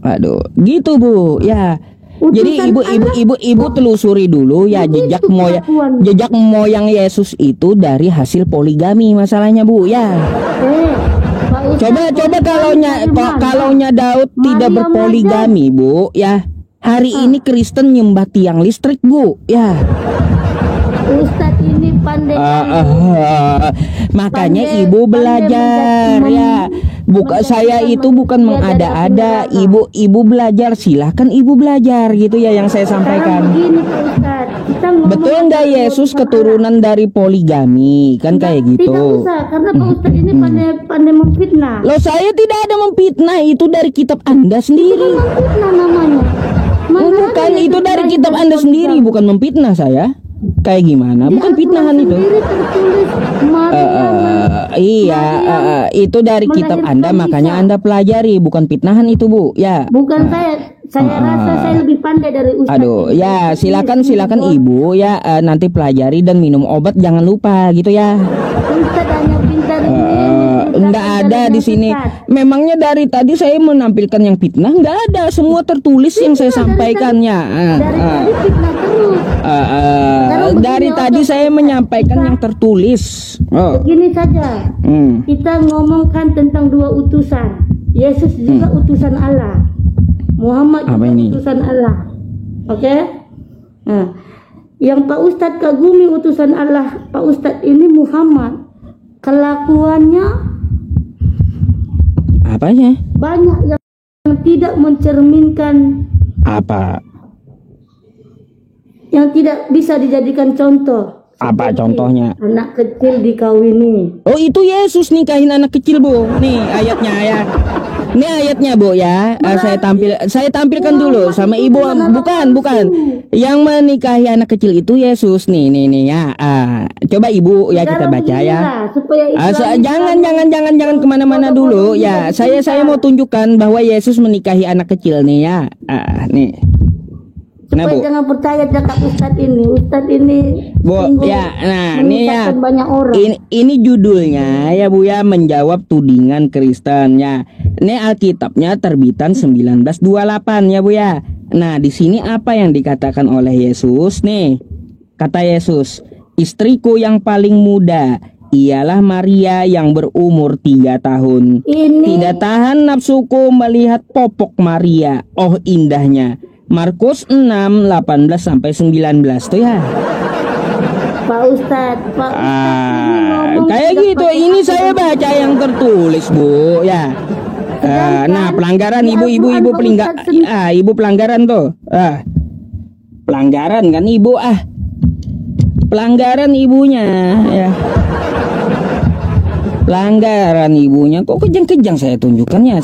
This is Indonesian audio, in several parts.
Aduh, gitu Bu. Ya. Jadi ibu telusuri dulu ya jejak moyang Yesus itu dari hasil poligami masalahnya Bu ya. Coba kalaunya Daud tidak berpoligami Bu ya. Hari ini Kristen nyembah tiang listrik Bu ya. Ustadz ini pandai. Makanya ibu belajar ya. Saya itu bukan mengada-ada. Ibu belajar, silahkan ibu belajar gitu ya yang saya sampaikan. Begini, Ustadz, betul nggak Yesus keturunan dari poligami kan kayak gitu? Tidak usah, karena Pak Ustadz ini pandai memfitnah. Loh saya tidak ada memfitnah, itu dari kitab Anda sendiri. Itu memfitnah namanya. Bukan, itu dari kitab Anda sendiri, bukan memfitnah saya. Kayak gimana? Bukan fitnahan itu. Itu dari kitab Anda, makanya Anda pelajari, bukan fitnahan itu Bu. Ya. Bukan saya rasa saya lebih pandai dari Ustadz. Aduh, ya silakan Ibu ya nanti pelajari dan minum obat jangan lupa gitu ya. Ustadz hanya pintar enggak ada di sini. Memangnya dari tadi saya menampilkan yang fitnah? Enggak ada, semua tertulis yang saya sampaikannya. Dari fitnah terus. Dari tadi saya menyampaikan yang tertulis. Begini saja. Kita ngomongkan tentang dua utusan. Yesus juga utusan Allah. Muhammad juga utusan Allah. Oke? Nah, yang Pak Ustadz kagumi utusan Allah, Pak Ustadz ini Muhammad. Kelakuannya apanya? Banyak yang tidak mencerminkan apa? Yang tidak bisa dijadikan contoh. Apa contohnya? Anak kecil dikawini. Oh, itu Yesus nikahin anak kecil Bu. Nih ayatnya ya. Ini ayatnya Bu ya. Saya tampilkan dulu sama Ibu. Bukan. Yang menikahi anak kecil itu Yesus nih ya. Coba Ibu ya kita baca ya. Jangan kemana-mana dulu ya. Saya mau tunjukkan bahwa Yesus menikahi anak kecil nih ya. Nih. Supaya jangan percaya cakap Ustadz ini Bu ya. Nah ini ya banyak orang. Ini judulnya ya Bu ya, menjawab tudingan Kristen ya. Ini Alkitabnya terbitan 1928 ya Bu ya. Nah di sini apa yang dikatakan oleh Yesus nih? Kata Yesus, istriku yang paling muda ialah Maria yang berumur 3 tahun. Tidak tahan nafsuku melihat popok Maria. Oh indahnya. Markus 6:18-19 tuh ya. Pak Ustadz kayak gitu. Ini saya baca yang tertulis Bu ya. Nah pelanggaran ibu pelanggaran tuh. Pelanggaran kan Ibu pelanggaran ibunya ya. Pelanggaran ibunya kok kejang-kejang saya tunjukkannya.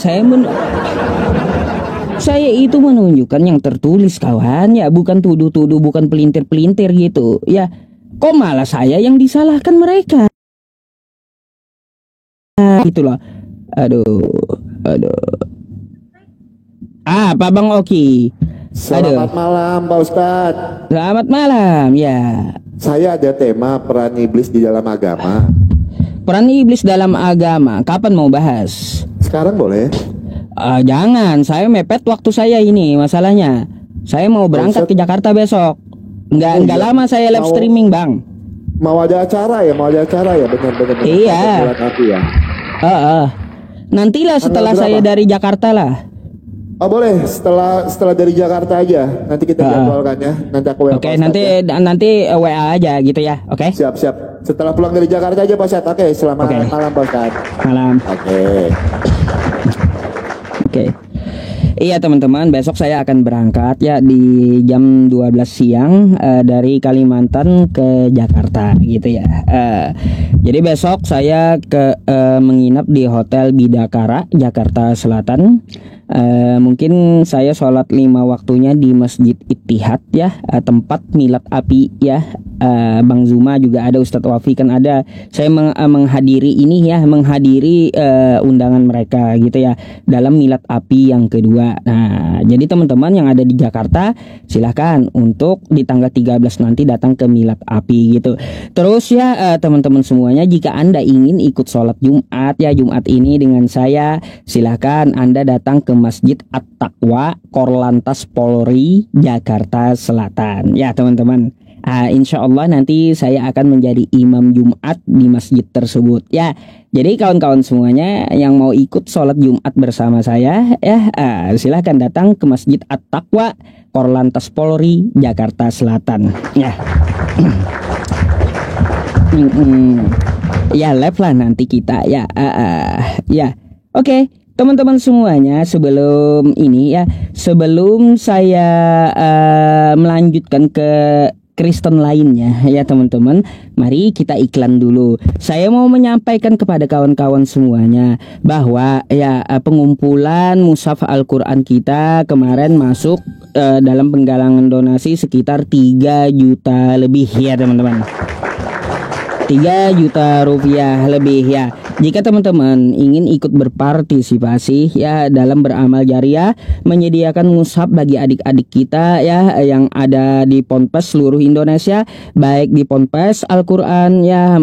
Saya itu menunjukkan yang tertulis kawan ya, bukan tuduh-tuduh, bukan pelintir-pelintir gitu ya. Kok malah saya yang disalahkan mereka? Gitu loh. Aduh. Pak Bang Oki. Selamat malam Pak Ustadz. Selamat malam ya. Saya ada tema peran iblis di dalam agama. Peran iblis dalam agama. Kapan mau bahas? Sekarang boleh? Jangan, saya mepet waktu saya ini masalahnya. Saya mau berangkat ke Jakarta besok. Enggak lama saya live streaming Bang. Mau ada acara ya benar-benar. Iya. Nantilah setelah saya dari Jakarta lah. Oh boleh, setelah dari Jakarta aja. Nanti kita jadwalkan ya. Nanti aku WA. Oke, nanti WA aja gitu ya. Oke. Siap. Setelah pulang dari Jakarta aja Pak Ustadz. Oke, selamat malam Pak Ustadz. Malam. Oke. Iya teman-teman, besok saya akan berangkat ya di jam 12 siang dari Kalimantan ke Jakarta gitu ya. Jadi besok saya menginap di Hotel Bidakara Jakarta Selatan. Mungkin saya sholat 5 waktunya di Masjid Ittihad ya, tempat milad api ya. Bang Zuma juga ada, Ustadz Wafi kan ada. Saya menghadiri undangan mereka gitu ya dalam milad api yang kedua. Nah jadi teman-teman yang ada di Jakarta silahkan untuk di tanggal 13 nanti datang ke milad api gitu. Terus ya teman-teman semuanya, jika Anda ingin ikut sholat Jumat ya, Jumat ini dengan saya, silahkan Anda datang ke Masjid At-Taqwa Korlantas Polri Jakarta Selatan. Ya teman-teman, insya Allah nanti saya akan menjadi imam Jumat di masjid tersebut. Ya, jadi kawan-kawan semuanya yang mau ikut sholat Jumat bersama saya, ya silahkan datang ke Masjid At-Taqwa Korlantas Polri Jakarta Selatan. Ya. Ya live lah nanti kita ya. Ya. Oke, teman-teman semuanya, sebelum saya melanjutkan ke Kristen lainnya ya teman-teman, mari kita iklan dulu. Saya mau menyampaikan kepada kawan-kawan semuanya bahwa ya pengumpulan mushaf Al-Quran kita kemarin masuk dalam penggalangan donasi sekitar 3 juta lebih ya teman-teman. 3 juta rupiah lebih ya. Jika teman-teman ingin ikut berpartisipasi ya dalam beramal jariah menyediakan mushaf bagi adik-adik kita ya yang ada di Ponpes seluruh Indonesia, baik di Ponpes Al-Quran ya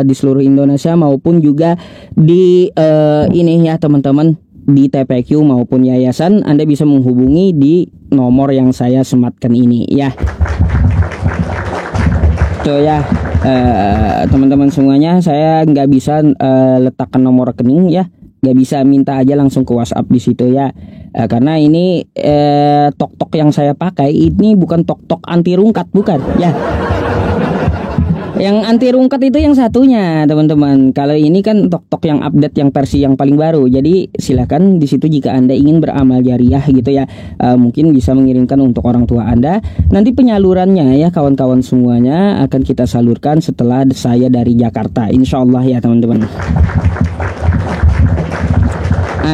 di seluruh Indonesia maupun juga di ini ya teman-teman, di TPQ maupun yayasan, Anda bisa menghubungi di nomor yang saya sematkan ini ya. So ya teman-teman semuanya, saya nggak bisa letakkan nomor rekening ya, nggak bisa, minta aja langsung ke WhatsApp di situ ya, karena ini tok-tok yang saya pakai ini bukan tok-tok anti rungkat, bukan ya. Yang anti rungkat itu yang satunya teman-teman. Kalau ini kan tok-tok yang update, yang versi yang paling baru. Jadi silakan di situ jika Anda ingin beramal jariah gitu ya. Mungkin bisa mengirimkan untuk orang tua Anda. Nanti penyalurannya ya kawan-kawan semuanya akan kita salurkan setelah saya dari Jakarta, insya Allah ya teman-teman.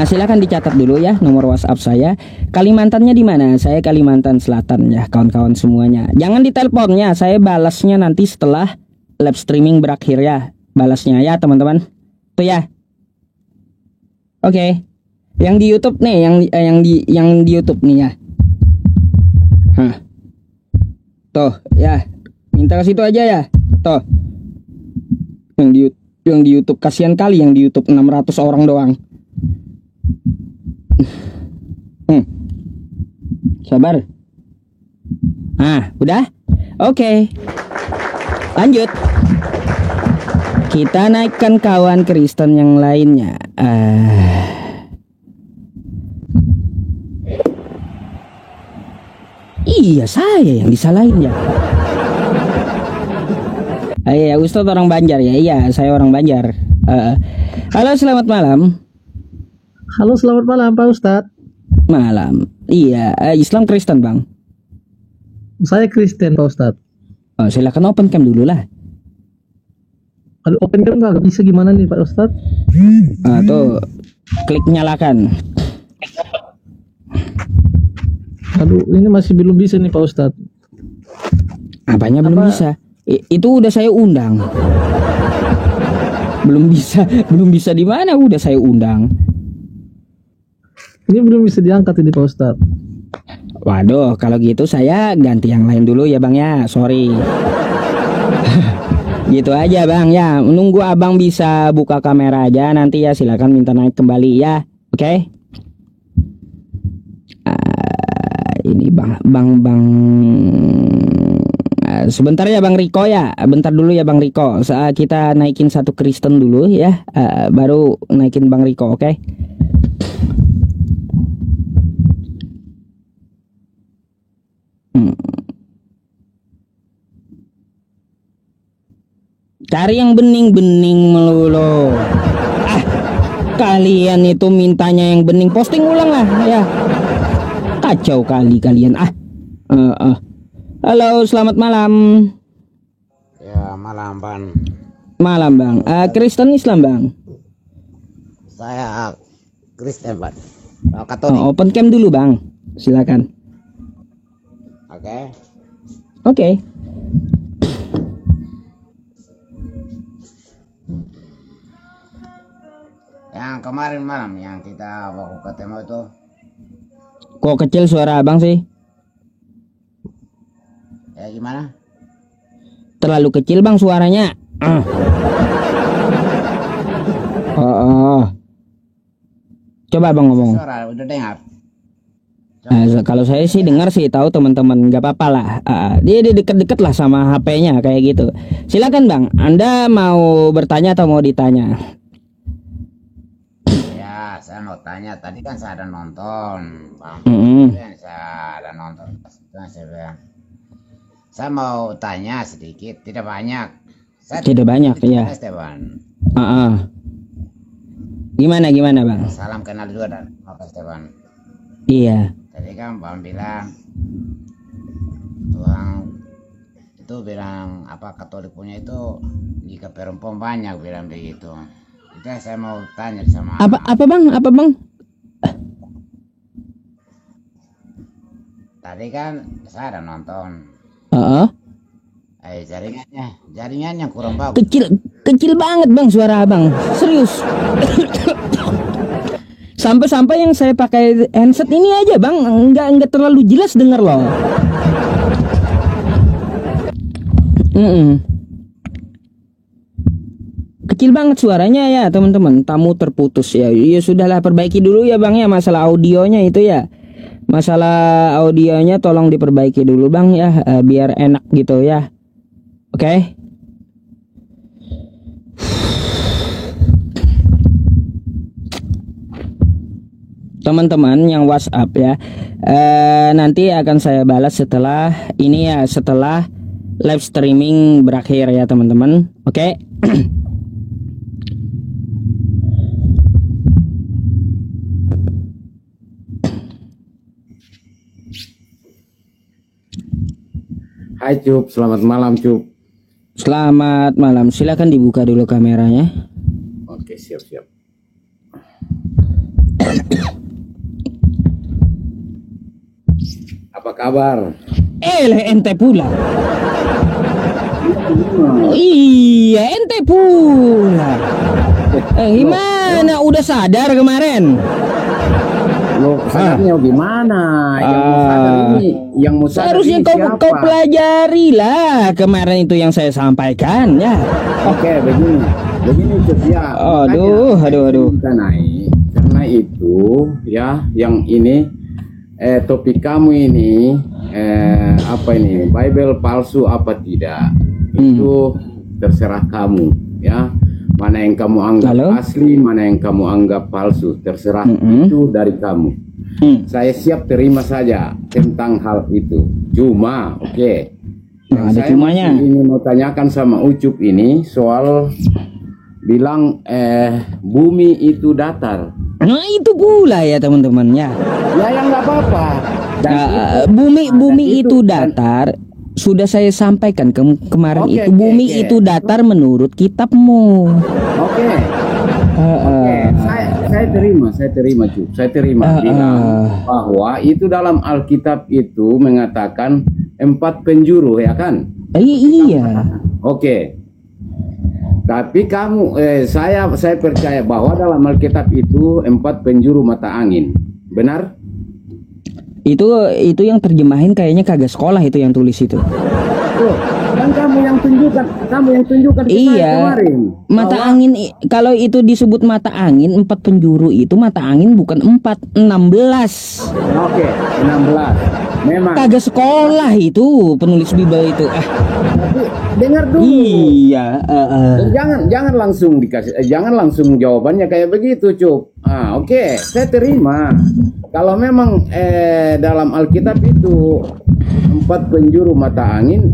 Silakan dicatat dulu ya nomor WhatsApp saya. Kalimantannya di mana? Saya Kalimantan Selatan ya kawan-kawan semuanya. Jangan diteleponnya, saya balasnya nanti setelah live streaming berakhir ya, balasnya ya teman-teman. Tuh ya. Oke. Yang di YouTube nih, yang di YouTube nih ya. Tuh ya. Minta ke situ aja ya. Tuh. Yang di YouTube kasihan kali yang di YouTube 600 orang doang. Sabar. Udah? Oke. Lanjut. Kita naikkan kawan Kristen yang lainnya. Iya, saya yang disalahin ya. Iya, Ustadz orang Banjar ya. Iya, saya orang Banjar. Halo, selamat malam. Halo, selamat malam Pak Ustadz. Malam. Iya, Islam Kristen Bang. Saya Kristen Pak Ustadz. Silakan open cam dulu lah. Aduh, open cam nggak bisa, gimana nih Pak Ustadz? Tuh, klik nyalakan. Aduh, ini masih belum bisa nih Pak Ustadz. Apanya belum bisa? Itu udah saya undang. Belum bisa di mana? Udah saya undang. Ini belum bisa diangkat ini Pak Ustadz. Waduh, kalau gitu saya ganti yang lain dulu ya Bang ya, sorry. Gitu aja Bang ya, menunggu Abang bisa buka kamera aja, nanti ya silakan minta naik kembali ya, oke? Ini Bang. Sebentar ya Bang Riko ya, bentar dulu ya Bang Riko. Kita naikin satu Kristen dulu ya, baru naikin Bang Riko, oke? Cari yang bening-bening melulu. Kalian itu mintanya yang bening, posting ulang lah ya. Kacau kali kalian. Halo, selamat malam. Ya, malam Bang. Malam Bang. Kristen Islam Bang? Saya Kristen Bang. Katolik. Open cam dulu Bang. Silakan. Oke. Yang kemarin malam yang kita baku ketemu itu. Kok kecil suara Abang sih? Ya gimana? Terlalu kecil Bang suaranya. Coba Bang ngomong. Suara udah dengar. Kalau saya sih dengar sih, tahu teman-teman, nggak apa-apa lah. Dia deket-deket lah sama HP-nya kayak gitu. Silakan Bang, Anda mau bertanya atau mau ditanya? Ya, saya mau tanya. Tadi kan saya ada nonton, Bang. Saya ada nonton. Saya mau tanya sedikit, tidak banyak. Tidak banyak, ya. Esteban. Gimana Bang? Salam kenal dulu dan Pak Esteban. Iya. Tadi kan Bang bilang Tuhan itu bilang apa Katolik punya itu jika perempuan banyak bilang begitu. Itu saya mau tanya sama apa Bang? Tadi kan saya ada nonton. Jaringannya kurang bagus. Kecil banget Bang suara Abang. Serius. Sampai yang saya pakai handset ini aja Bang, nggak terlalu jelas denger loh. Kecil banget suaranya ya teman-teman. Tamu terputus ya. Ya sudahlah, perbaiki dulu ya Bang ya masalah audionya itu ya. Masalah audionya tolong diperbaiki dulu Bang ya, biar enak gitu ya. Oke. Teman-teman yang WhatsApp ya, nanti akan saya balas setelah ini ya, setelah live streaming berakhir ya teman-teman. Oke. Hai Cup, selamat malam Cup. Selamat malam, silakan dibuka dulu kameranya. Oke, siap. Apa kabar? Ente pula. Iya, ente pula. Gimana? Udah sadar kemarin? Lo kesannya gimana? Yang mau sadar seharusnya kau pelajari lah kemarin itu yang saya sampaikan ya. Oke, begini Cup ya. Aduh. Karena itu ya, yang ini topik kamu ini apa ini, Bible palsu apa tidak, itu terserah kamu ya. Mana yang kamu anggap asli, mana yang kamu anggap palsu, terserah. Itu dari kamu. Saya siap terima saja tentang hal itu. Cuma yang saya ini mau tanyakan sama Ucup ini soal bilang bumi itu datar. Nah itu pula ya teman-teman ya. Ya yang nggak apa-apa. Bumi itu datar. Sudah saya sampaikan kemarin itu bumi itu datar menurut kitabmu. Saya terima Cup. Saya terima bilang bahwa itu dalam Alkitab itu mengatakan 4 penjuru ya kan? Iya. Tapi kamu saya percaya bahwa dalam Alkitab itu 4 penjuru mata angin. Benar? Itu yang terjemahin kayaknya kagak sekolah itu yang tulis itu. Kan kamu yang tunjukkan iya, kemarin. Mata angin, kalau itu disebut mata angin 4 penjuru itu mata angin bukan 4, 16. 16. Memang. Kagak sekolah itu penulis Bible itu. Tapi dengar dulu. Iya. Jangan langsung dikasih, jangan langsung jawabannya kayak begitu Cup. Saya terima. Kalau memang dalam Alkitab itu 4 penjuru mata angin,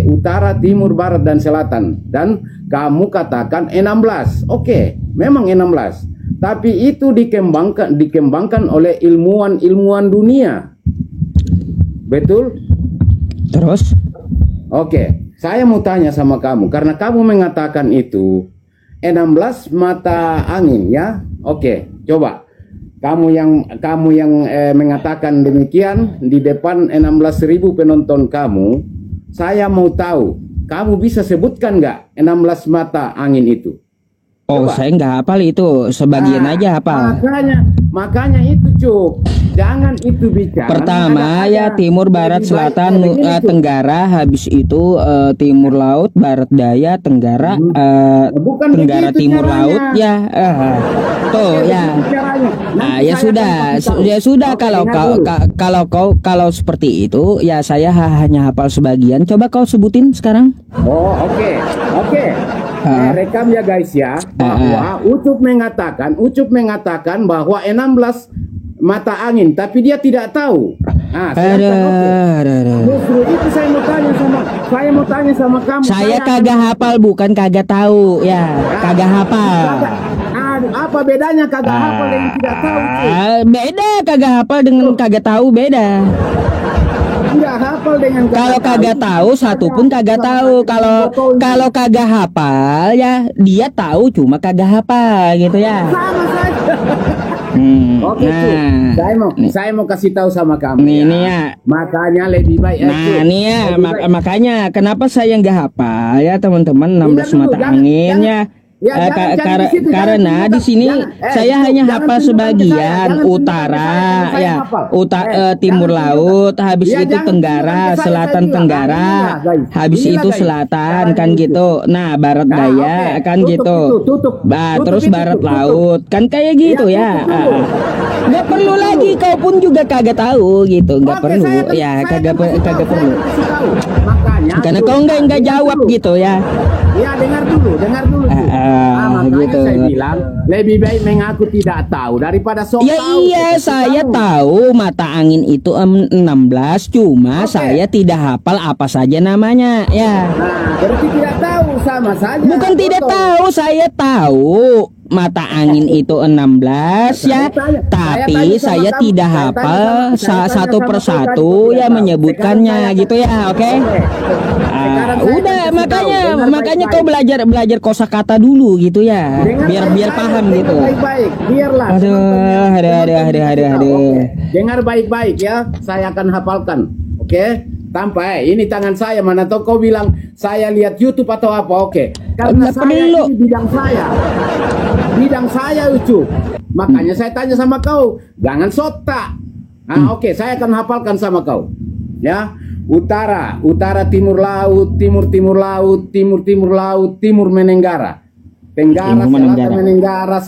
utara, timur, barat, dan selatan. Dan kamu katakan 16. Memang 16. Tapi itu dikembangkan oleh ilmuwan dunia. Betul? Terus? Saya mau tanya sama kamu, karena kamu mengatakan itu 16 mata angin ya. Coba. Kamu yang mengatakan demikian di depan 16.000 penonton kamu, saya mau tahu, kamu bisa sebutkan nggak 16 mata angin itu? Coba. Saya nggak hafal itu, sebagian aja hafal. Makanya itu Cuk, jangan itu bicara. Pertama ya timur, barat, selatan, tenggara, habis itu timur laut, barat daya, tenggara, tenggara timur laut ya. Tuh ya. Nah, ya sudah, ya sudah. Kalau seperti itu ya saya hanya hafal sebagian. Coba kau sebutin sekarang. Oh, oke. Rekam ya guys ya, bahwa Ucup mengatakan bahwa 16 mata angin, tapi dia tidak tahu. Nah, justru itu saya mau tanya sama kamu. Saya kagak hafal, bukan kagak tahu ya, kagak hafal. Apa bedanya kagak hafal dengan tidak tahu? Beda, kagak hafal dengan kagak tahu beda. Tidak hafal dengan kalau kagak tahu, satu pun kagak tahu. Kalau kagak hafal ya dia tahu, cuma kagak hafal gitu ya. Sama saja. Oke, saya mau kasih tahu sama kamu. Ini ya. Makanya lebih baik. Makanya kenapa saya nggak hafal ya teman-teman, 16 mata angin ya. Karena di sini saya hanya hafal sebagian utara ya, timur laut, habis itu tenggara, selatan tenggara, habis itu selatan kan gitu. Nah, barat daya kan gitu. Terus barat laut kan kayak gitu ya. Nggak perlu lagi, kau pun juga kagak tahu gitu, nggak perlu ya, kagak perlu. Karena kau nggak jawab gitu ya. Ya dengar dulu. Makanya gitu. Saya bilang lebih baik mengaku tidak tahu daripada sok ya tahu. Iya, saya tahu mata angin itu 16, cuma saya tidak hafal apa saja namanya ya. Nah, berarti tidak tahu, sama saja. Bukan tidak tahu, saya tahu mata angin itu 16 ya, tapi saya tidak hafal satu persatu ya menyebutkannya gitu ya. Oke. Udah, makanya kau belajar kosakata dulu gitu ya, biar paham gitu. Baik-baik, biarlah. Aduh. Dengar baik-baik ya, saya akan hafalkan. Oke? Tanpa ini tangan saya, mana tahu kau bilang saya lihat YouTube atau apa. Oke. Karena saya ini bidang saya Ucup. Makanya saya tanya sama kau, jangan sotak. Nah, oke, saya akan hafalkan sama kau. Ya. Utara, timur laut, timur laut, timur laut, timur menenggara. Tenggara, selatan menenggara,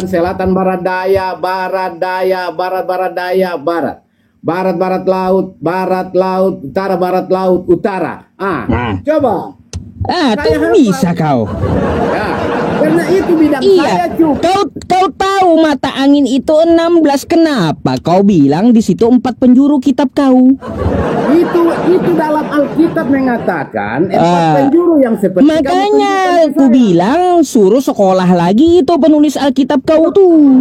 selatan barat daya, barat daya, barat laut, utara barat laut, utara. Coba. Tuh bisa kau. Ya, karena itu bidang saya juga. Kau tahu mata angin itu 16, kenapa kau bilang di situ 4 penjuru kitab kau? Itu dalam Alkitab mengatakan 4 penjuru yang seperti. Makanya aku bilang suruh sekolah lagi itu penulis Alkitab kau tuh.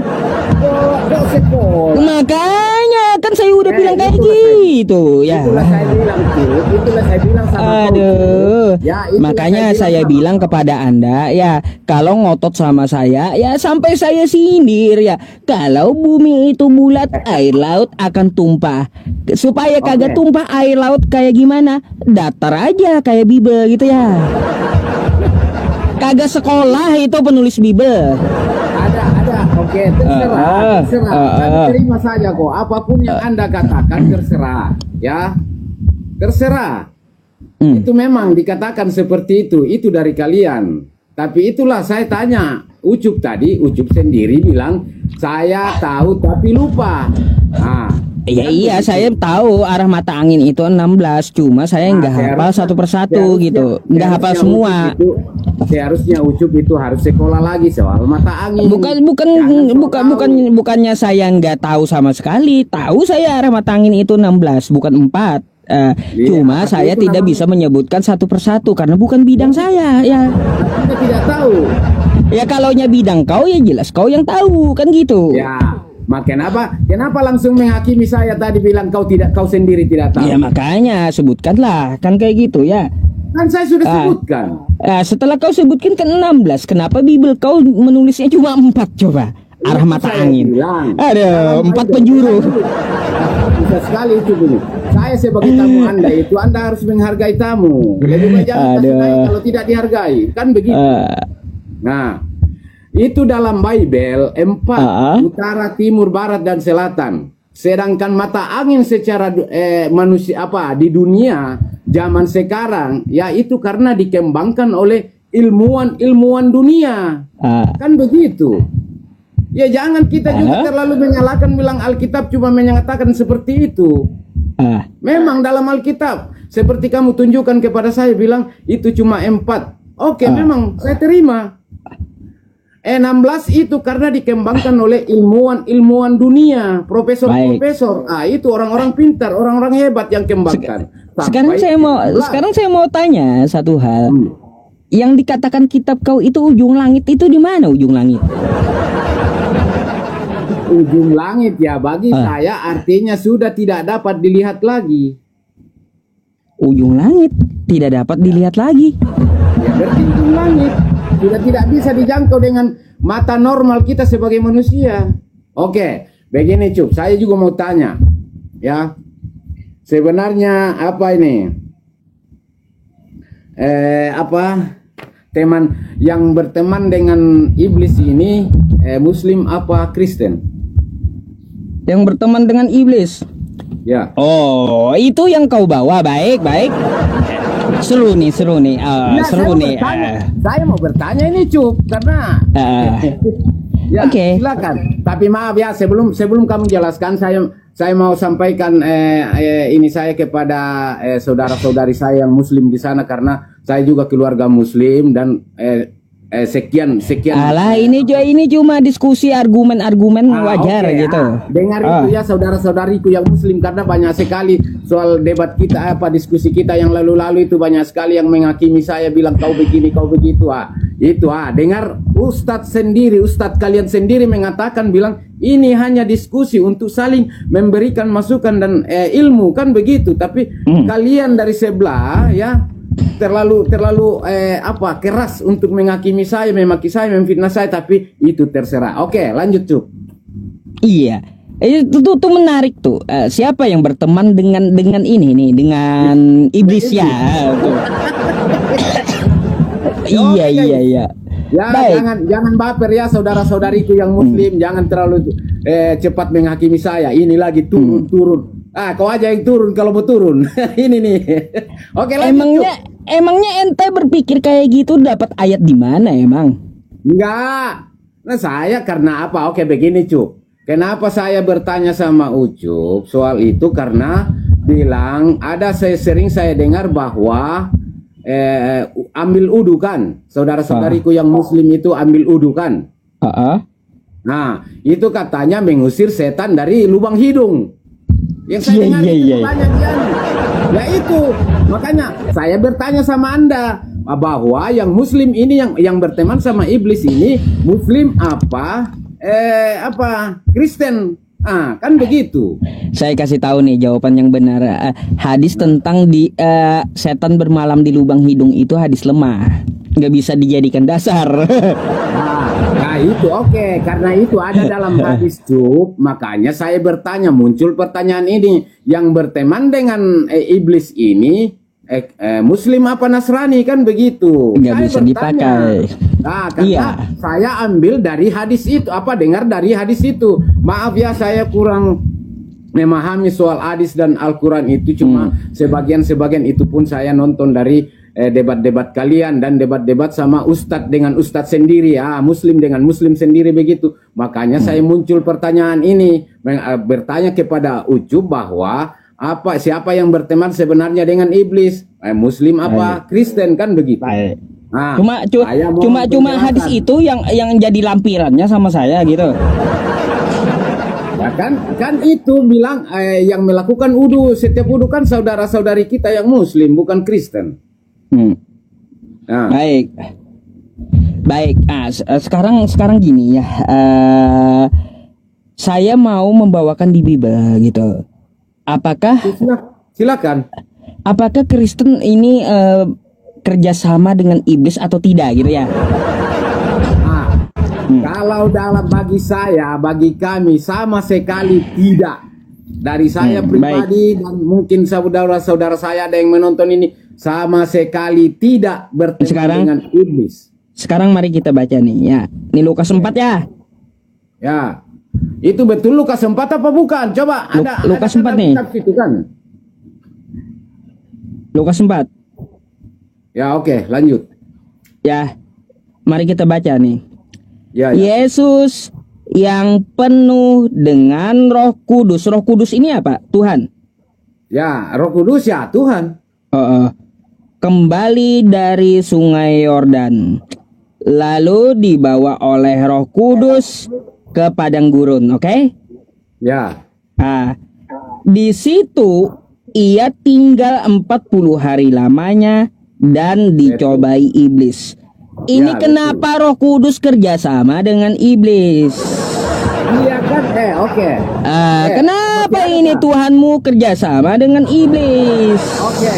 Makanya kan saya udah bilang kayak gitu ya. Itulah saya bilang sama aduh ya, makanya saya bilang kepada Anda ya, kalau ngotot sama saya ya sampai saya sindir ya. Kalau bumi itu bulat, air laut akan tumpah. Supaya kagak tumpah air laut kayak gimana, datar aja kayak Bible gitu ya. Kagak sekolah itu penulis Bible. Ada. Oke, terserah. Saya terima saja kok. Apapun yang Anda katakan terserah, ya. Terserah. Itu memang dikatakan seperti itu dari kalian. Tapi itulah saya tanya Ucup tadi, Ucup sendiri bilang saya tahu tapi lupa. Iya, saya tahu arah mata angin itu 16, cuma saya nggak hafal satu persatu gitu, nggak hafal semua. Seharusnya Ucup itu harus sekolah lagi soal mata angin. Bukannya saya nggak tahu sama sekali. Tahu saya arah mata angin itu 16, bukan 4. Cuma saya tidak bisa menyebutkan satu persatu karena bukan bidang saya ya. Kita tidak tahu. Ya kalaunya bidang kau ya jelas kau yang tahu kan gitu. Ya. Kenapa langsung menghakimi saya tadi bilang kau sendiri tidak tahu? Ya makanya sebutkanlah kan kayak gitu ya. Kan saya sudah sebutkan. Setelah kau sebutkan kan 16, kenapa Bible kau menulisnya cuma 4 coba? Arah mata angin. Ada 4 penjuru. Bisa sekali itu dulu. Saya sebagai tamu Anda itu Anda harus menghargai tamu. Lebih baik jangan kasih naik kalau tidak dihargai. Kan begitu. Nah, Itu dalam Bible 4 utara, timur, barat dan selatan. Sedangkan mata angin secara manusia di dunia zaman sekarang ya itu karena dikembangkan oleh ilmuwan dunia. Kan begitu. Ya jangan kita juga terlalu menyalahkan bilang Alkitab cuma menyatakan seperti itu. Memang dalam Alkitab seperti kamu tunjukkan kepada saya bilang itu cuma 4. Oke, memang saya terima. 16 itu karena dikembangkan oleh ilmuwan dunia, profesor-profesor. Itu orang-orang pintar, orang-orang hebat yang kembangkan. Sekarang saya mau tanya satu hal. Yang dikatakan kitab kau itu ujung langit itu di mana ujung langit? Ujung langit ya bagi saya artinya sudah tidak dapat dilihat lagi. Ujung langit tidak dapat dilihat lagi. Ya berarti ujung langit sudah tidak bisa dijangkau dengan mata normal kita sebagai manusia. Oke, begini Cuk, saya juga mau tanya, ya, sebenarnya apa ini, teman yang berteman dengan iblis ini, Muslim apa Kristen? Yang berteman dengan iblis. Ya. Oh, itu yang kau bawa, baik. Seru nih. Saya mau bertanya ini Cuk karena ya, silakan. Tapi maaf ya sebelum kamu jelaskan saya mau sampaikan ini saya kepada saudara-saudari saya yang muslim di sana karena saya juga keluarga muslim dan sekian. Alah ini cuma diskusi argumen wajar gitu. Dengar itu ya saudara-saudariku yang muslim karena banyak sekali soal debat kita diskusi kita yang lalu-lalu itu banyak sekali yang menghakimi saya bilang kau begini kau begitu dengar Ustadz kalian sendiri mengatakan bilang ini hanya diskusi untuk saling memberikan masukan dan ilmu kan begitu tapi kalian dari sebelah ya terlalu keras untuk menghakimi saya, memaki saya, memfitnah saya, tapi itu terserah. Oke, lanjut Cuk. Iya, itu menarik tuh. Siapa yang berteman dengan ini nih, dengan iblis ya? Iya. Ya, jangan baper ya saudara-saudariku yang muslim, jangan terlalu cepat menghakimi saya. Ini lagi turun. Kau aja yang turun kalau mau turun. Ini nih. Oke, lanjut. Emangnya ente berpikir kayak gitu dapat ayat di mana emang? Enggak. Nah, saya karena apa? Oke, begini, Cuk. Kenapa saya bertanya sama Ucup soal itu karena bilang sering saya dengar bahwa ambil udu kan. Saudara-saudariku yang muslim itu ambil udu kan. Nah, itu katanya mengusir setan dari lubang hidung. Yang saya dengar itu banyak ya itu makanya saya bertanya sama Anda bahwa yang muslim ini yang berteman sama iblis ini muslim apa Kristen kan begitu. Saya kasih tahu nih jawaban yang benar. Hadis tentang setan bermalam di lubang hidung itu hadis lemah, nggak bisa dijadikan dasar. Nah itu oke. Karena itu ada dalam hadis Cuk. Makanya saya bertanya, muncul pertanyaan ini. Yang berteman dengan iblis ini Muslim apa Nasrani kan begitu. Nggak bisa dipakai. Nah karena saya ambil dari hadis itu, dengar dari hadis itu. Maaf ya saya kurang memahami soal hadis dan Al-Quran itu. Cuma sebagian itu pun saya nonton dari debat-debat kalian dan debat-debat sama ustadz dengan ustadz sendiri muslim dengan muslim sendiri begitu. Makanya saya muncul pertanyaan ini bertanya kepada Ucup bahwa siapa yang berteman sebenarnya dengan iblis, muslim apa Kristen kan begitu. Nah, cuma hadis itu yang jadi lampirannya sama saya gitu. Ya kan itu bilang yang melakukan wudu setiap wudu kan saudara-saudari kita yang muslim bukan Kristen. Nah. Baik. Sekarang gini ya. Saya mau membawakan di Bible gitu. Apakah? Silakan. Apakah Kristen ini kerjasama dengan iblis atau tidak gitu ya? Kalau bagi kami sama sekali tidak. Dari saya pribadi dan mungkin saudara-saudara saya ada yang menonton ini sama sekali tidak berteman dengan iblis. Sekarang mari kita baca nih ya. Ini Lukas 4 ya. Ya. Itu betul Lukas 4 apa bukan? Coba Lukas 4 nih. Itu kan. Lukas 4. Ya, oke, lanjut. Ya. Mari kita baca nih. Ya. Yesus yang penuh dengan Roh Kudus. Roh Kudus ini apa? Tuhan. Ya, Roh Kudus ya Tuhan. Kembali dari Sungai Yordan, lalu dibawa oleh Roh Kudus ke padang gurun, oke? Ya. Di situ ia tinggal 40 hari lamanya dan dicobai iblis. Ini Ya, kenapa Roh Kudus kerjasama dengan iblis? Iya kan? Oke. Kenapa ini Tuhanmu kerjasama dengan iblis? Oke.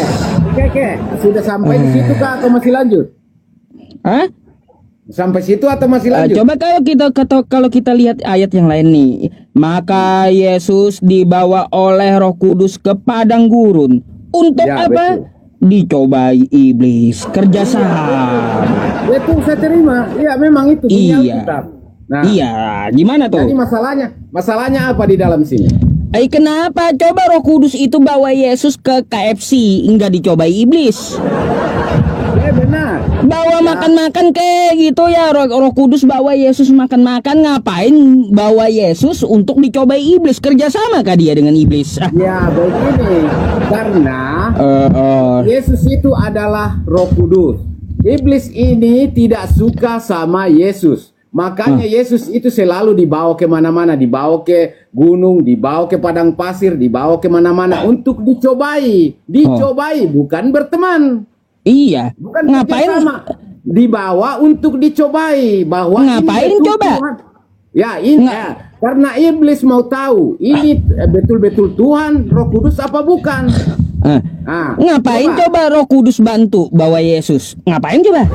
Sudah sampai di situ kah atau masih lanjut? Hah? Sampai situ atau masih lanjut? Coba kalau kita lihat ayat yang lain nih. Maka Yesus dibawa oleh Roh Kudus ke padang gurun. Untuk Ya, apa? betul. Dicobai iblis. Kerjasama. Betul, saya terima. Iya, memang itu. Bunyi Iya. Alkitab. Nah, Iya, gimana tuh? jadi masalahnya apa di dalam sini? Kenapa coba Roh Kudus itu bawa Yesus ke KFC enggak dicobai iblis? Benar. Bawa makan-makan kayak gitu ya. Roh Kudus bawa Yesus makan-makan. Ngapain bawa Yesus untuk dicobai iblis? Kerjasama kah dia dengan iblis? Ya, begini. Karena Yesus itu adalah Roh Kudus. Iblis ini tidak suka sama Yesus. Makanya Yesus itu selalu dibawa kemana-mana, dibawa ke gunung, dibawa ke padang pasir, dibawa kemana-mana untuk dicobai. Dicobai, bukan berteman. Iya. Bukan Ngapain? kerjasama. Dibawa untuk dicobai bahwa Ngapain ini betul coba? Tuhan. Ya, ini karena iblis mau tahu ini betul-betul Tuhan, Roh Kudus apa bukan? Ngapain coba Roh Kudus bantu bawa Yesus? Ngapain coba?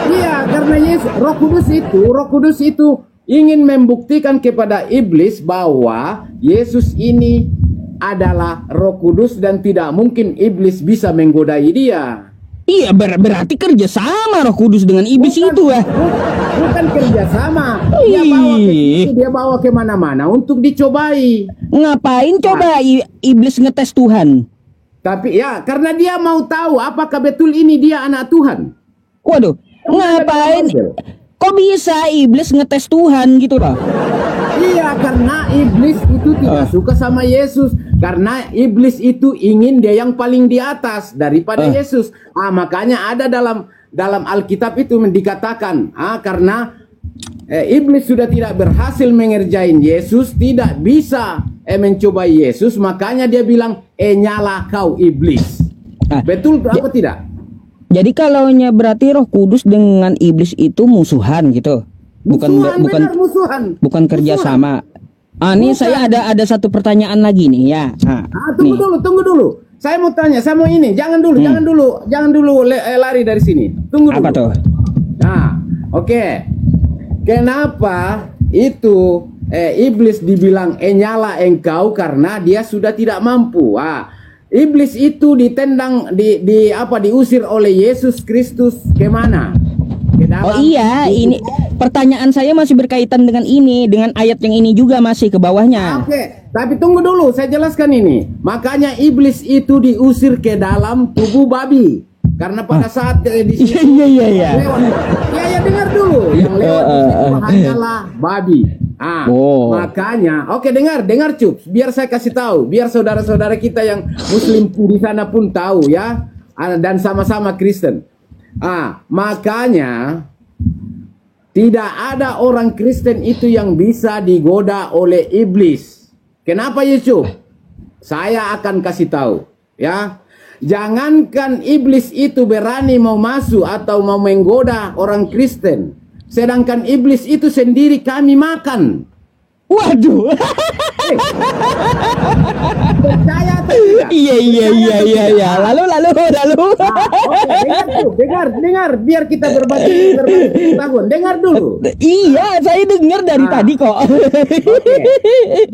Iya, karena Roh Kudus itu ingin membuktikan kepada iblis bahwa Yesus ini adalah Roh Kudus dan tidak mungkin iblis bisa menggodai dia. Iya, berarti kerjasama Roh Kudus dengan iblis itu ya. Bukan kerjasama. Dia bawa kemana-mana untuk dicobai. Ngapain coba iblis ngetes Tuhan? Tapi ya, karena dia mau tahu apakah betul ini dia anak Tuhan. Waduh, ngapain? Kok bisa iblis ngetes Tuhan gitu loh? Iya, karena iblis itu tidak suka sama Yesus. Karena iblis itu ingin dia yang paling di atas daripada Yesus. Makanya ada dalam Alkitab itu dikatakan, karena iblis sudah tidak berhasil mengerjain Yesus, tidak bisa mencoba Yesus, makanya dia bilang, nyala kau iblis. Betul apa tidak? Jadi kalaunya berarti Roh Kudus dengan iblis itu musuhan gitu. Bukan kerjasama. Nih saya ada satu pertanyaan lagi nih ya. Tunggu dulu. Saya mau tanya, saya mau ini. Jangan dulu lari dari sini. Tunggu dulu. Apa tuh? Oke. Kenapa itu iblis dibilang nyala engkau karena dia sudah tidak mampu? Iblis itu ditendang diusir oleh Yesus Kristus kemana? Oh iya, ini pertanyaan saya masih berkaitan dengan ini, dengan ayat yang ini juga masih ke bawahnya. Oke, tapi tunggu dulu, saya jelaskan ini. Makanya iblis itu diusir ke dalam tubuh babi. Karena pada saat di sini Iya. Ya dengar dulu. Yang lewat di situ hanyalah babi. Makanya, oke dengar Cup, biar saya kasih tahu, biar saudara-saudara kita yang Muslim di sana pun tahu ya, dan sama-sama Kristen. Makanya tidak ada orang Kristen itu yang bisa digoda oleh iblis. Kenapa Yusuf? Saya akan kasih tahu ya. Jangankan iblis itu berani mau masuk atau mau menggoda orang Kristen, sedangkan iblis itu sendiri kami makan. Waduh. Percaya atau tidak? Iya. Lalu. Dengar, biar kita berbagi tahun. Dengar dulu. Iya, saya dengar dari tadi kok.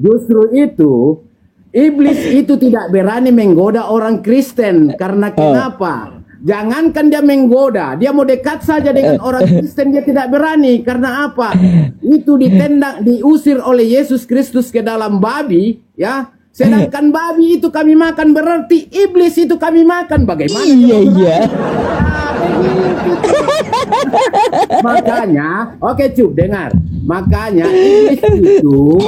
Justru itu iblis itu tidak berani menggoda orang Kristen karena kenapa? jangankan dia menggoda, dia mau dekat saja dengan orang Kristen dia tidak berani. Karena apa? Itu ditendang, diusir oleh Yesus Kristus ke dalam babi, ya. Sedangkan babi itu kami makan, berarti iblis itu kami makan. Bagaimana? Iya. Makanya, oke Cuk, dengar. Makanya iblis itu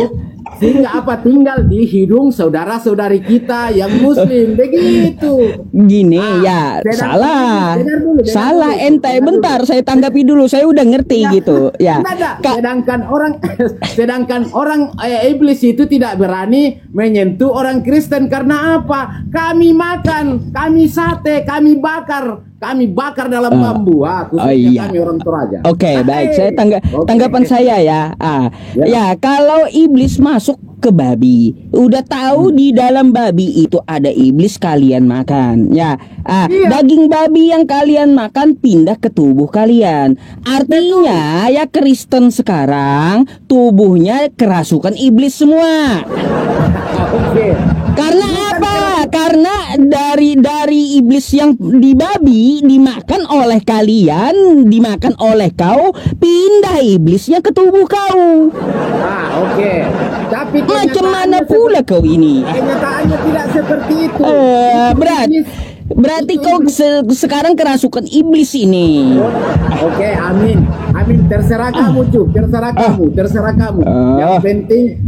sehingga apa, tinggal di hidung saudara-saudari kita yang muslim, begitu. Gini ya, salah. Salah ente. Bentar, saya tanggapi dulu. Saya udah ngerti gitu. Ya. Sedangkan orang iblis itu tidak berani menyentuh orang Kristen karena apa? Kami makan, kami sate, kami bakar dalam bambu. Khususnya kami orang Toraja. Oke, baik. Saya tanggapan saya ya. Ya, kalau iblis masuk ke babi, udah tahu di dalam babi itu ada iblis, kalian makan. Ya, daging babi yang kalian makan pindah ke tubuh kalian. Artinya ya Kristen sekarang tubuhnya kerasukan iblis semua. Karena apa? Karena dari iblis yang di babi dimakan oleh kalian, dimakan oleh kau, pindah iblisnya ke tubuh kau. Tapi macam mana pula kau ini? Kenyataannya tidak seperti itu. Berarti kau sekarang kerasukan iblis ini. Amin. Terserah kamu, Cuk. Terserah kamu.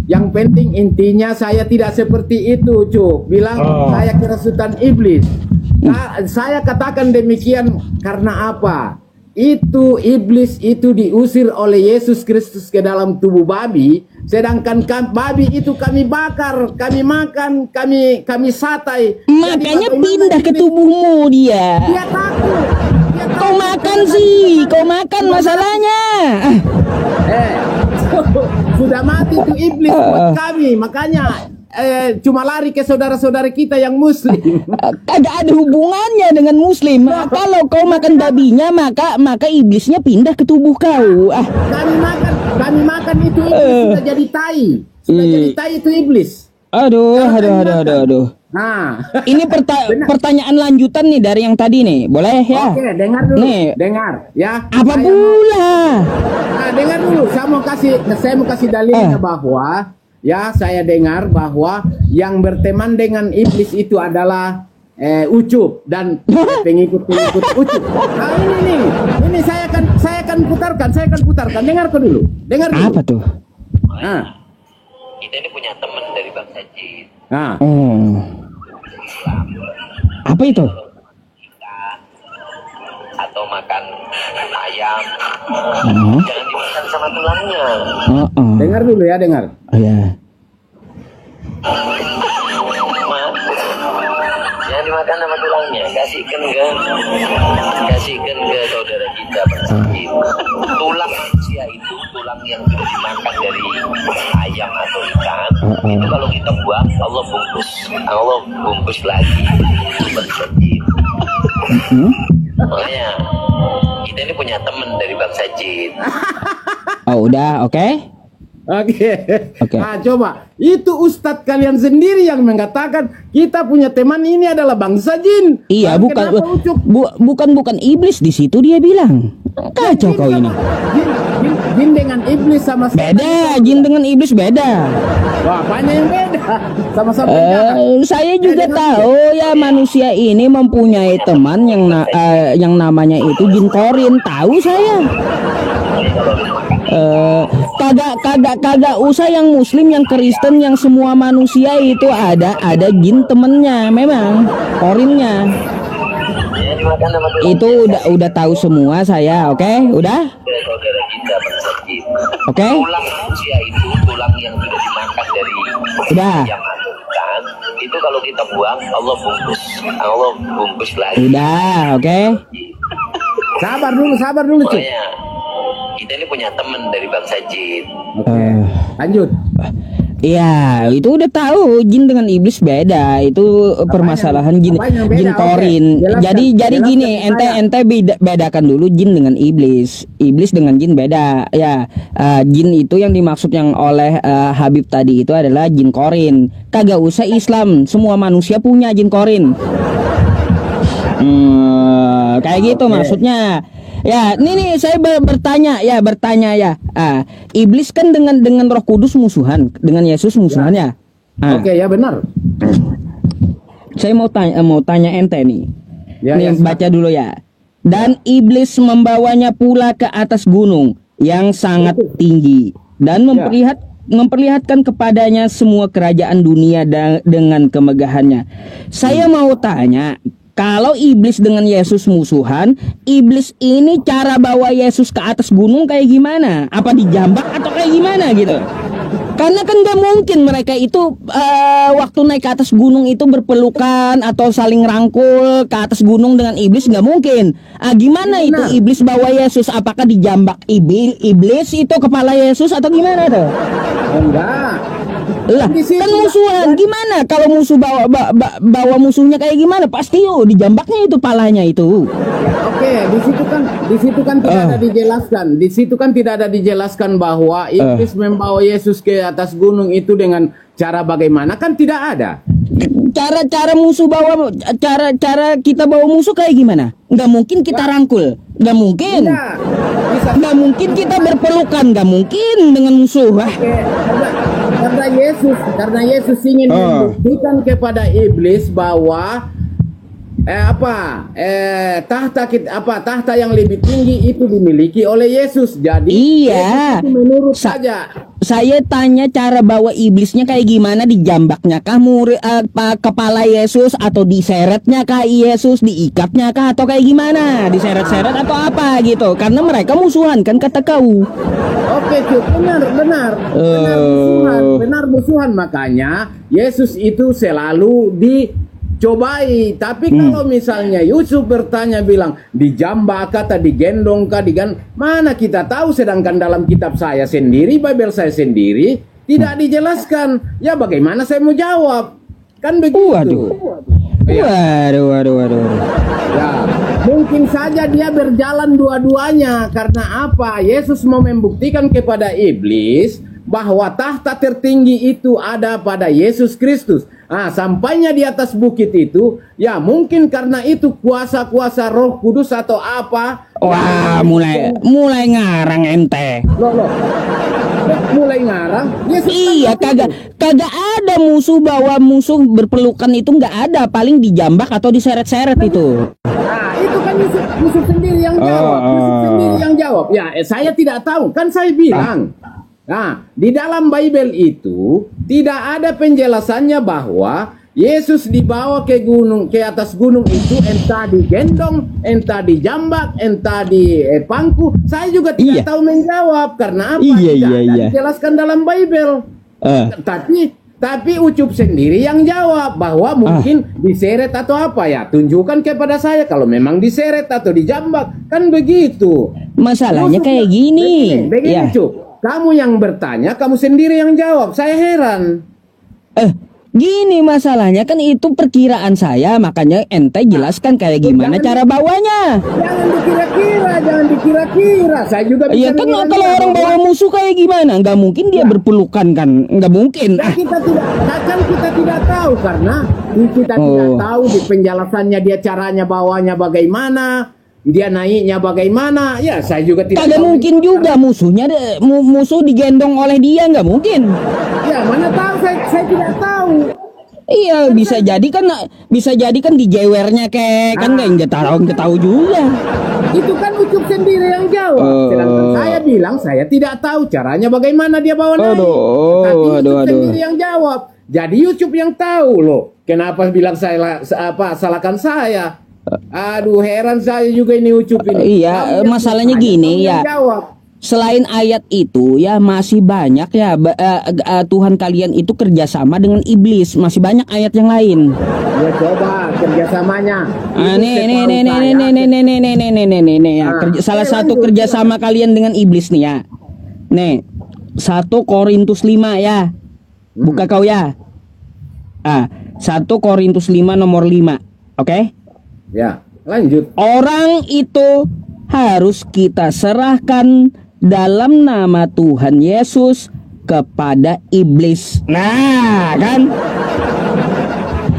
Yang penting intinya saya tidak seperti itu, Cuk. Bilang saya kerasukan iblis. Saya katakan demikian karena apa? Itu iblis itu diusir oleh Yesus Kristus ke dalam tubuh babi, sedangkan babi itu kami bakar, kami makan, kami satai. Makanya pindah ke tubuhmu dia. Dia takut. Kau makan sih, kau makan masalahnya. Sudah mati itu iblis buat kami, makanya cuma lari ke saudara-saudari kita yang muslim. Kagak ada hubungannya dengan muslim. Kalau kau makan babinya, maka iblisnya pindah ke tubuh kau. Kami makan itu iblis sudah jadi tai. Sudah jadi tai itu iblis. Aduh. Nah, ini pertanyaan lanjutan nih dari yang tadi nih. Boleh ya? Oke, dengar dulu. Nih, dengar ya. Apa pula? Dengar dulu. Saya mau kasih dalilnya bahwa ya, saya dengar bahwa yang berteman dengan iblis itu adalah Ucup dan pengikut-pengikut Ucup. Nah, ini saya akan putarkan. Dengar dulu. Apa tuh? Kita ini punya teman dari bangsa Jin. Apa itu? Atau makan ayam, jangan dimakan sama tulangnya. Dengar dulu ya, dengar. Jangan dimakan sama tulangnya, kasihkan ke saudara kita bangsa Jin. Tulang manusia itu tulang yang sudah dimakan dari ayam atau ikan. Itu kalau kita buang, Allah bungkus lagi bangsa Jin. Makanya kita ini punya teman dari bangsa Jin. Udah, oke. Nah, coba itu Ustadz kalian sendiri yang mengatakan kita punya teman ini adalah bangsa Jin. Iya, bukan iblis di situ dia bilang. Kacau kau ini. Jin dengan iblis sama beda. Jin dengan iblis beda. Wah, banyak yang beda. Sama-sama. Saya juga tahu ya manusia ini mempunyai teman yang namanya itu jin korin. Tahu saya. Kagak usah yang muslim, yang Kristen, yang semua manusia itu ada jin temennya, memang korinnya. Itu udah tahu semua saya, oke? Udah? Oke? Tulang manusia itu tulang yang sudah dimakan dari ayam atau ikan. Itu kalau kita buang, Allah bungkus lagi. Udah, oke? Sabar dulu, Cuk. Kita ini punya teman dari bangsa Jin. Lanjut. Iya, itu udah tahu jin dengan iblis beda. Itu permasalahan jin korin. Jadi gini, ente bedakan dulu jin dengan iblis. Iblis dengan jin beda. Ya, jin itu yang dimaksud yang oleh Habib tadi itu adalah jin korin. Kagak usah Islam, semua manusia punya jin korin. Kayak gitu maksudnya. Ya, ini saya bertanya ya. Iblis kan dengan Roh Kudus musuhan, dengan Yesus musuhan ya. Oke, ya benar. Saya mau tanya ente nih. Ya, nih baca dulu ya. Dan iblis membawanya pula ke atas gunung yang sangat tinggi dan memperlihatkan kepadanya semua kerajaan dunia dengan kemegahannya. Saya mau tanya, kalau iblis dengan Yesus musuhan, iblis ini cara bawa Yesus ke atas gunung kayak gimana? Apa dijambak atau kayak gimana gitu? Karena kan gak mungkin mereka itu waktu naik ke atas gunung itu berpelukan atau saling rangkul ke atas gunung dengan iblis, gak mungkin. Gimana itu iblis bawa Yesus? Apakah dijambak iblis itu kepala Yesus atau gimana tuh? Enggak. Lah, kan musuhan. Gimana kalau musuh bawa musuhnya kayak gimana? Pasti dijambaknya itu palanya itu. Oke, di situ kan tidak ada dijelaskan. Di situ kan tidak ada dijelaskan bahwa iblis membawa Yesus ke atas gunung itu dengan cara bagaimana, kan tidak ada. Cara musuh cara kita bawa musuh kayak gimana? Nggak mungkin kita rangkul, nggak mungkin. Nggak mungkin kita berpelukan, nggak mungkin dengan musuh. Karena Yesus ingin membuktikan kepada iblis bahwa tahta yang lebih tinggi itu dimiliki oleh Yesus. Jadi iya, itu menurut saja. Saya tanya cara bawa iblisnya kayak gimana, dijambaknya kah kepala Yesus atau diseretnya kah Yesus, diikatnya kah atau kayak gimana, diseret-seret atau apa gitu? Karena mereka musuhan kan kata kau. Oke, benar musuhan, makanya Yesus itu selalu dicobai. Tapi kalau misalnya Yusuf bertanya bilang dijambak kata digendong kah mana kita tahu, sedangkan dalam kitab saya sendiri, Bible saya sendiri tidak dijelaskan. Ya bagaimana saya mau jawab? Kan begitu. Waduh. Ya, mungkin saja dia berjalan dua-duanya. Karena apa? Yesus mau membuktikan kepada iblis bahwa tahta tertinggi itu ada pada Yesus Kristus. Sampainya di atas bukit itu, ya mungkin karena itu kuasa-kuasa Roh Kudus atau apa. Wah, mulai ngarang ente. Loh. Mulai ngarang? Yesus iya, kagak ada musuh bawa musuh berpelukan itu, nggak ada, paling dijambak atau diseret-seret itu. Itu kan Yusuf sendiri yang jawab. Ya, saya tidak tahu, kan saya bilang. Nah, di dalam Bible itu tidak ada penjelasannya bahwa Yesus dibawa ke atas gunung itu entah digendong, entah dijambak, entah dipangku. Saya juga tidak tahu menjawab karena apa? Tidak dijelaskan dalam Bible. Tapi Ucup sendiri yang jawab bahwa mungkin diseret atau apa ya. Tunjukkan kepada saya kalau memang diseret atau dijambak, kan begitu. Masalahnya kayak gini. Begini, Ucup. Kamu yang bertanya, kamu sendiri yang jawab. Saya heran. Gini masalahnya, kan itu perkiraan saya, makanya ente jelaskan kayak gimana cara bawanya. Jangan dikira-kira. Saya juga bisa. Iya kan, kalau orang bawa musuh kayak gimana? Nggak mungkin dia berpelukan kan? Nggak mungkin. Kita tidak tahu karena kita tidak tahu di penjelasannya dia caranya bawanya bagaimana. Dia naiknya bagaimana? Ya, saya juga tidak tahu. Kagak mungkin juga musuh digendong oleh dia, nggak mungkin. Ya, mana tahu, saya tidak tahu. Iya, bisa jadi kan dijewernya kan nggak tahu juga. Itu kan Ucup sendiri yang jawab. Sedangkan saya bilang saya tidak tahu caranya bagaimana dia bawa naik. Tapi Ucup sendiri yang jawab. Jadi Ucup yang tahu loh. Kenapa bilang salahkan saya? Aduh, heran saya juga ini Ucup ini. Iya, masalahnya gini ya. Selain ayat itu ya masih banyak ya Tuhan kalian itu kerjasama dengan iblis, masih banyak ayat yang lain. Ya coba kerjasamanya. Nih ya. Salah satu kerjasama kalian dengan iblis nih ya. Nih, 1 Korintus 5 ya. Buka kau ya. 1 Korintus 5 nomor 5. Oke? Ya, lanjut. Orang itu harus kita serahkan dalam nama Tuhan Yesus kepada iblis. Nah, kan?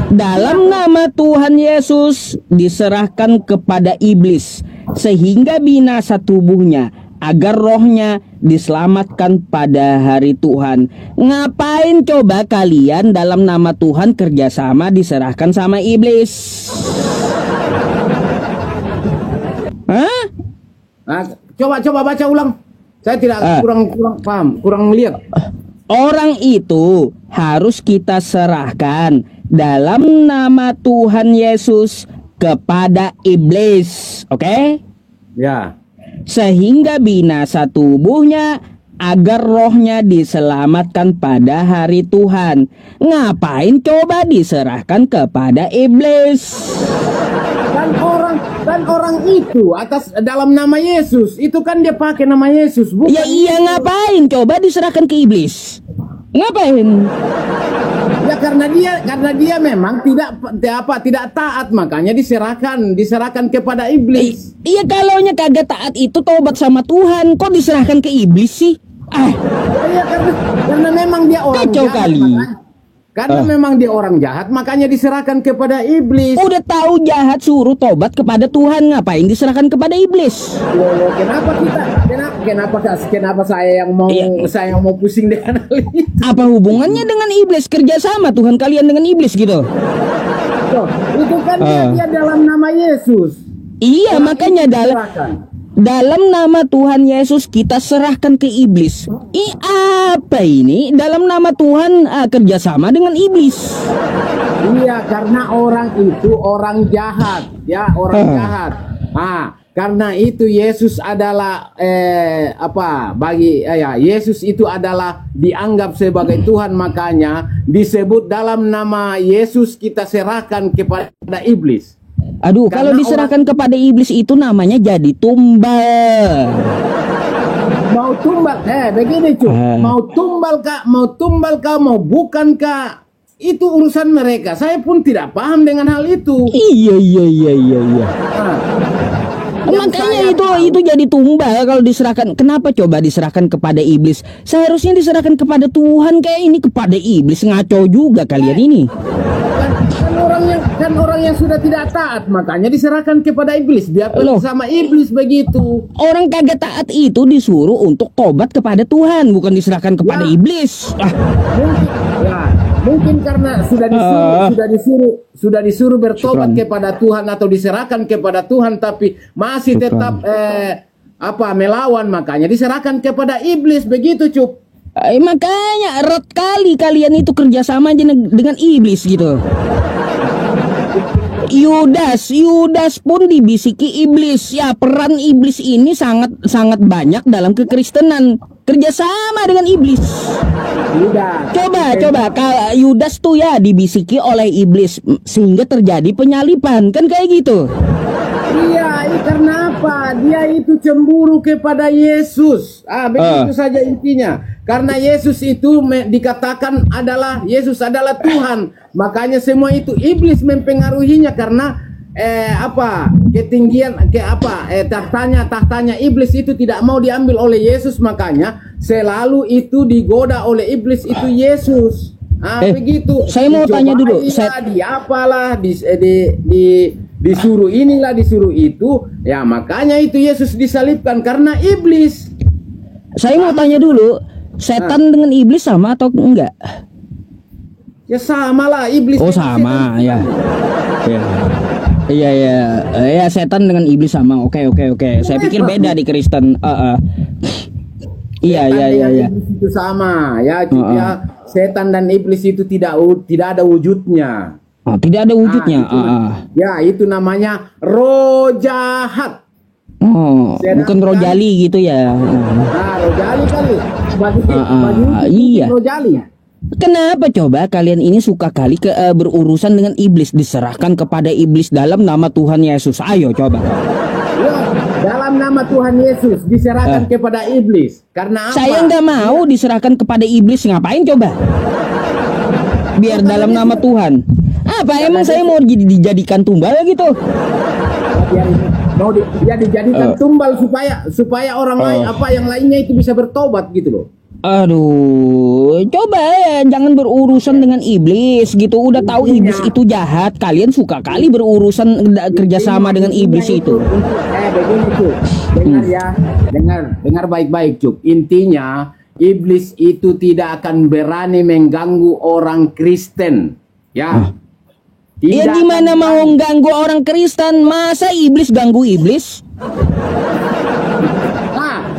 Dalam nama Tuhan Yesus diserahkan kepada iblis sehingga binasa tubuhnya, agar rohnya diselamatkan pada hari Tuhan. Ngapain coba kalian dalam nama Tuhan kerjasama diserahkan sama iblis? Hah? Nah, coba baca ulang. Saya tidak kurang paham, kurang lihat. Orang itu harus kita serahkan dalam nama Tuhan Yesus kepada iblis, oke? Ya. Sehingga binasa tubuhnya, agar rohnya diselamatkan pada hari Tuhan. Ngapain coba diserahkan kepada iblis? Dan orang itu atas dalam nama Yesus, itu kan dia pakai nama Yesus, bukan? Ya iya, ngapain coba diserahkan ke iblis? Ngapain? Ya karena dia memang tidak taat, makanya diserahkan kepada iblis. Iya, kalaunya kagak taat itu tobat sama Tuhan, kok diserahkan ke iblis sih? Iya, karena memang dia orang kacau jahat, kali. Karena memang dia orang jahat, makanya diserahkan kepada iblis. Udah tahu jahat, suruh tobat kepada Tuhan, ngapain diserahkan kepada iblis? Loh, kenapa saya yang mau pusing dengan hal itu? Apa hubungannya dengan iblis? Kerjasama Tuhan kalian dengan iblis gitu? Loh, itu kan dia dalam nama Yesus. Iya, makanya dalam nama Tuhan Yesus kita serahkan ke iblis. Apa ini? Dalam nama Tuhan kerjasama dengan iblis. Iya, karena orang itu orang jahat, ya, orang jahat. Karena itu Yesus adalah Yesus itu adalah dianggap sebagai Tuhan, makanya disebut dalam nama Yesus kita serahkan kepada iblis. Aduh, kalau diserahkan kepada iblis itu namanya jadi tumbal. Mau tumbal, begini cuy, mau tumbal kah, mau bukan kah, itu urusan mereka. Saya pun tidak paham dengan hal itu. Iya. Makanya itu jadi tumbal kalau diserahkan. Kenapa coba diserahkan kepada iblis? Seharusnya diserahkan kepada Tuhan, kayak ini kepada iblis. Ngaco juga kalian ini. Kan orang yang sudah tidak taat, makanya diserahkan kepada iblis, biar sama iblis begitu. Orang kagak taat itu disuruh untuk tobat kepada Tuhan, bukan diserahkan kepada iblis. Mungkin karena sudah disuruh bertobat kepada Tuhan atau diserahkan kepada Tuhan, tapi masih tetap melawan, makanya diserahkan kepada iblis begitu, Cup. Makanya erat kali kalian itu kerjasama aja dengan iblis gitu. Yudas pun dibisiki iblis. Ya, peran iblis ini sangat banyak dalam kekristenan. Kerjasama dengan iblis. Coba kalau Yudas tuh ya dibisiki oleh iblis sehingga terjadi penyalipan, kan kayak gitu. Iya, karena apa? Dia itu cemburu kepada Yesus. Begitu saja intinya. Karena Yesus itu dikatakan Yesus adalah Tuhan. Makanya semua itu iblis mempengaruhinya karena ketinggian tahtanya iblis itu tidak mau diambil oleh Yesus, makanya selalu itu digoda oleh iblis itu Yesus. Begitu. Saya mau tanya dulu. Disuruh inilah, disuruh itu, ya makanya itu Yesus disalibkan karena iblis. Saya mau tanya dulu, setan dengan iblis sama atau enggak? Ya sama lah, iblis. Oh sama, ya. Iya, setan dengan iblis sama. Oke. Saya pikir beda di Kristen. Iya. Iblis itu sama, ya. Setan dan iblis itu tidak ada wujudnya. Tidak ada wujudnya. Ya, itu namanya roh jahat. Bukan roh jali gitu ya. Roh jali kali. Iya. Roh jali. Kenapa coba kalian ini suka kali berurusan dengan iblis, diserahkan kepada iblis dalam nama Tuhan Yesus? Ayo coba. Ya, dalam nama Tuhan Yesus diserahkan kepada iblis. Karena apa? Saya nggak mau diserahkan kepada iblis. Ngapain coba? Biar dalam nama Tuhan. Apa emang saya mau dijadikan tumbal gitu? Dia dijadikan tumbal supaya orang lain yang lainnya itu bisa bertobat gitu loh. Aduh, coba jangan berurusan dengan iblis gitu. Udah tahu iblis itu jahat, kalian suka kali berurusan kerjasama dengan iblis itu. Begini Cuk, dengar ya, dengar baik-baik Cuk. Intinya iblis itu tidak akan berani mengganggu orang Kristen, ya. Ya gimana mau ganggu orang Kristen? Masa iblis ganggu iblis?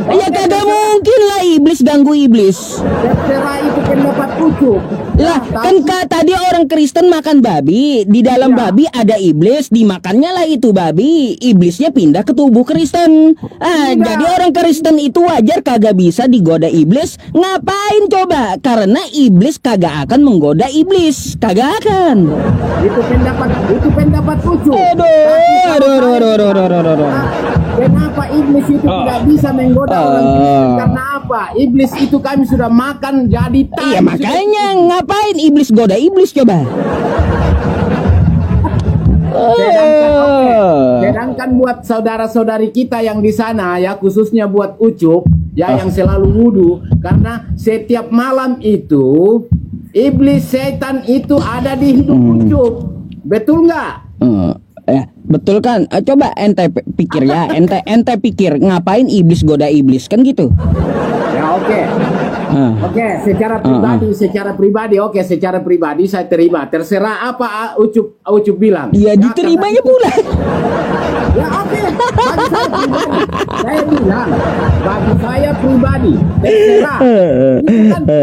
Ya kagak mungkin lah iblis ganggu iblis. Terserah itu pendapat Ucup. Lah kan tadi orang Kristen makan babi, di dalam babi ada iblis, dimakannya lah itu babi, iblisnya pindah ke tubuh Kristen. Jadi orang Kristen itu wajar kagak bisa digoda iblis. Ngapain coba? Karena iblis kagak akan menggoda iblis, kagak akan. Itu pendapat Ucup. Aduh. Kenapa iblis itu tidak bisa menggoda orang Kristen? Karena apa? Iblis itu kami sudah makan jadi tai. Iya makanya ngapain iblis goda iblis coba? Sedangkan buat saudara-saudari kita yang di sana ya, khususnya buat Ucup ya yang selalu wudhu, karena setiap malam itu iblis setan itu ada di hidup Ucup. Betul nggak? Ya, betul kan? Coba ente pikir ya, ente pikir ngapain iblis goda iblis kan gitu? Ya oke. Secara pribadi saya terima. Terserah apa Ucup bilang. Ya diterimanya pula. Ya oke. Bagi saya pribadi, saya bilang bagi saya pribadi terserah.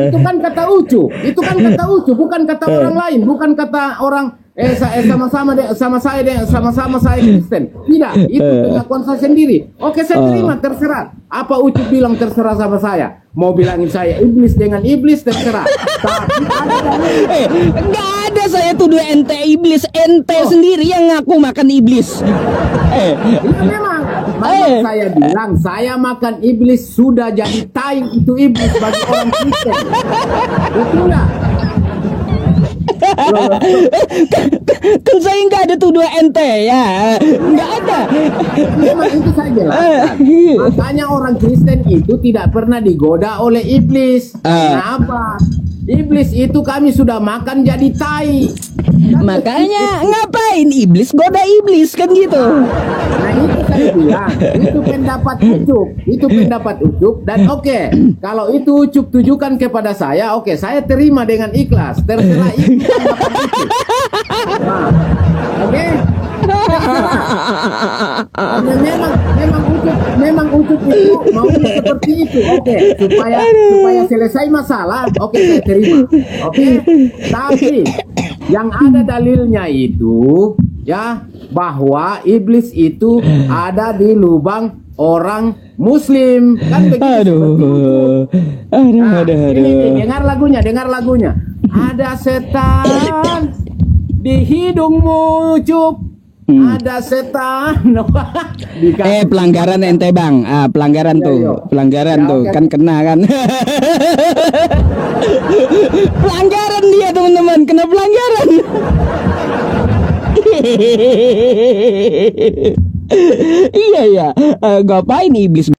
Itu kan kata Ucup. Itu kan kata Ucup, bukan kata orang lain, bukan kata orang sama-sama saya Kristen. Tidak, itu pengakuan saya sendiri. Oke, saya terima, terserah. Apa Ucup bilang terserah sama saya. Mau bilangin saya iblis dengan iblis terserah. Enggak ada saya tuduh ente iblis, ente sendiri yang ngaku makan iblis. Memang saya bilang saya makan iblis sudah jadi tai itu iblis bagi orang Kristen. Betul nggak? Kan saya nggak ada tuduh ente ya, nggak ada. Memang itu saya jelaskan. Makanya orang Kristen itu tidak pernah digoda oleh iblis. Kenapa? Iblis itu kami sudah makan jadi tai. Makanya ngapain iblis goda iblis kan gitu. Nah itu saya bilang, itu pendapat Ucup, dan oke, kalau itu Ucup tujukan kepada saya, oke, saya terima dengan ikhlas, terserah itu pendapat Ucup. Nah, oke. Memang Ucup itu maunya seperti itu, oke, supaya selesai masalah, oke, saya terima, oke. Tapi yang ada dalilnya itu ya bahwa iblis itu ada di lubang orang Muslim kan begitu. Ini dengar lagunya. Ada setan di hidungmu Ucup. Ada setan. Pelanggaran ente bang. Pelanggaran tuh. Pelanggaran tuh. Kan kena kan. Pelanggaran dia teman-teman. Kena pelanggaran. Iya ya. Ngapain iblis